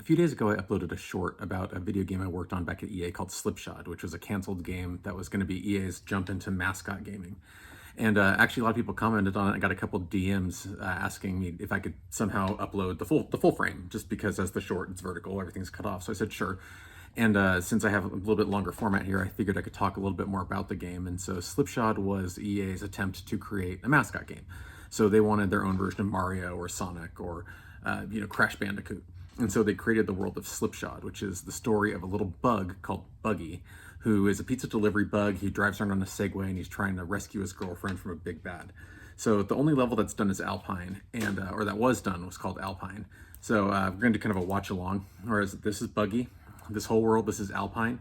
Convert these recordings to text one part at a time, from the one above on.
few days ago, I uploaded a short about a video game I worked on back at EA called Slipshod, which was a canceled game that was going to be EA's jump into mascot gaming. And actually, a lot of people commented on it. I got a couple DMs asking me if I could somehow upload the full frame, just because as the short, it's vertical, everything's cut off. So I said sure. And since I have a little bit longer format here, I figured I could talk a little bit more about the game. And so Slipshod was EA's attempt to create a mascot game. So they wanted their own version of Mario or Sonic or Crash Bandicoot. And so they created the world of Slipshod, which is the story of a little bug called Buggy, who is a pizza delivery bug. He drives around on a Segway and he's trying to rescue his girlfriend from a big bad. So the only level that's done is Alpine, and or that was done was called Alpine. So we're going to do kind of a watch along. Whereas this is Buggy, this whole world, this is Alpine.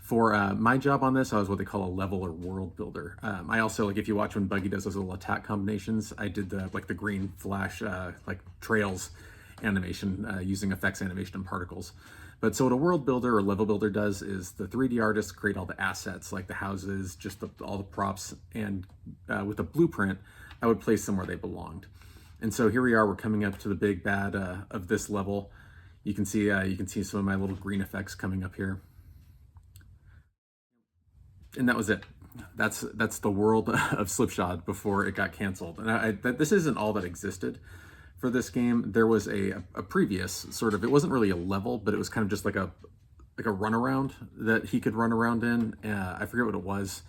For my job on this, I was what they call a level or world builder. I also, like, if you watch when Buggy does those little attack combinations, I did the green flash trails animation using effects animation and particles. But so what a world builder or level builder does is the 3D artists create all the assets, like the houses, just all the props, and with a blueprint, I would place them where they belonged. And so here we are, we're coming up to the big bad of this level. You can see some of my little green effects coming up here. And that was it. That's the world of Slipshod before it got canceled. And this isn't all that existed for this game. There was a previous sort of, it wasn't really a level, but it was kind of just like a runaround that he could run around in. I forget what it was,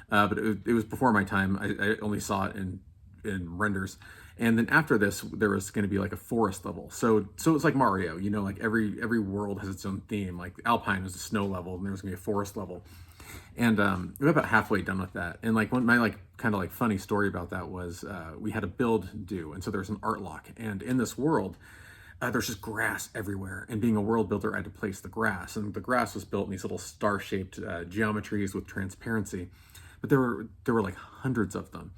but it was before my time. I only saw it in renders. And then after this, there was going to be like a forest level. So it's like Mario, like every world has its own theme. Like Alpine was a snow level, and there was going to be a forest level. And we're about halfway done with that. And like my kind of funny story about that was we had a build due, and so there was an art lock. And in this world, there's just grass everywhere. And being a world builder, I had to place the grass, and the grass was built in these little star-shaped geometries with transparency. But there were like hundreds of them.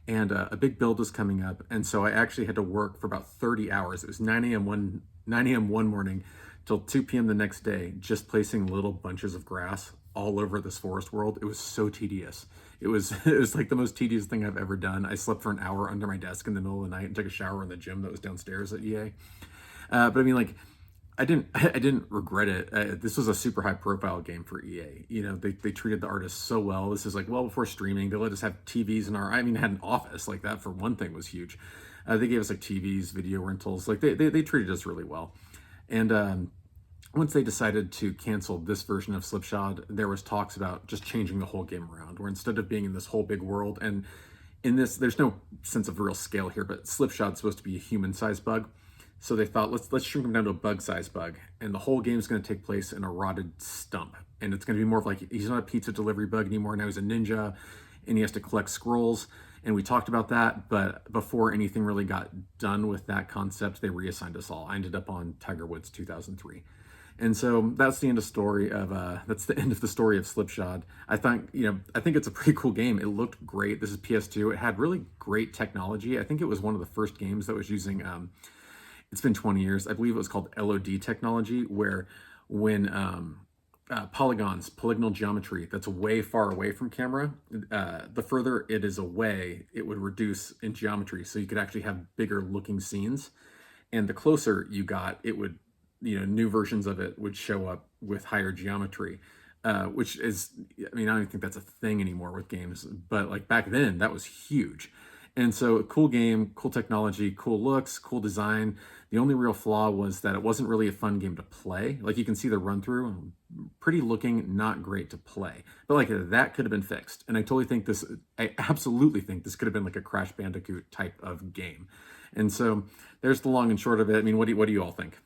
And a big build was coming up, and so I actually had to work for about 30 hours. It was 9 a.m. one morning till 2 p.m. the next day, just placing little bunches of grass all over this forest world. It was so tedious. It was like the most tedious thing I've ever done. I slept for an hour under my desk in the middle of the night and took a shower in the gym that was downstairs at EA. But I mean, I didn't regret it. This was a super high profile game for EA. They treated the artists so well. This is like well before streaming. They let us have TVs in had an office. Like that for one thing was huge. They gave us like TVs, video rentals. Like they treated us really well. And once they decided to cancel this version of Slipshod, there was talks about just changing the whole game around, where instead of being in this whole big world, and in this, there's no sense of real scale here, but Slipshod's supposed to be a human-sized bug. So they thought, let's shrink him down to a bug-sized bug, and the whole game's going to take place in a rotted stump. And it's going to be more of like, he's not a pizza delivery bug anymore, now he's a ninja, and he has to collect scrolls. And we talked about that, but before anything really got done with that concept, they reassigned us all. I ended up on Tiger Woods 2003. And so that's the end of the story of Slipshod. I think it's a pretty cool game. It looked great. This is PS2. It had really great technology. I think it was one of the first games that was using, it's been 20 years. I believe it was called LOD technology, where when polygonal geometry that's way far away from camera, the further it is away, it would reduce in geometry. So you could actually have bigger looking scenes. And the closer you got, it would, new versions of it would show up with higher geometry, which is, I don't even think that's a thing anymore with games, but like back then that was huge. And so cool game, cool technology, cool looks, cool design. The only real flaw was that it wasn't really a fun game to play. Like you can see the run through, pretty looking, not great to play, but like that could have been fixed. And I absolutely think this could have been like a Crash Bandicoot type of game. And so there's the long and short of it. What do you all think?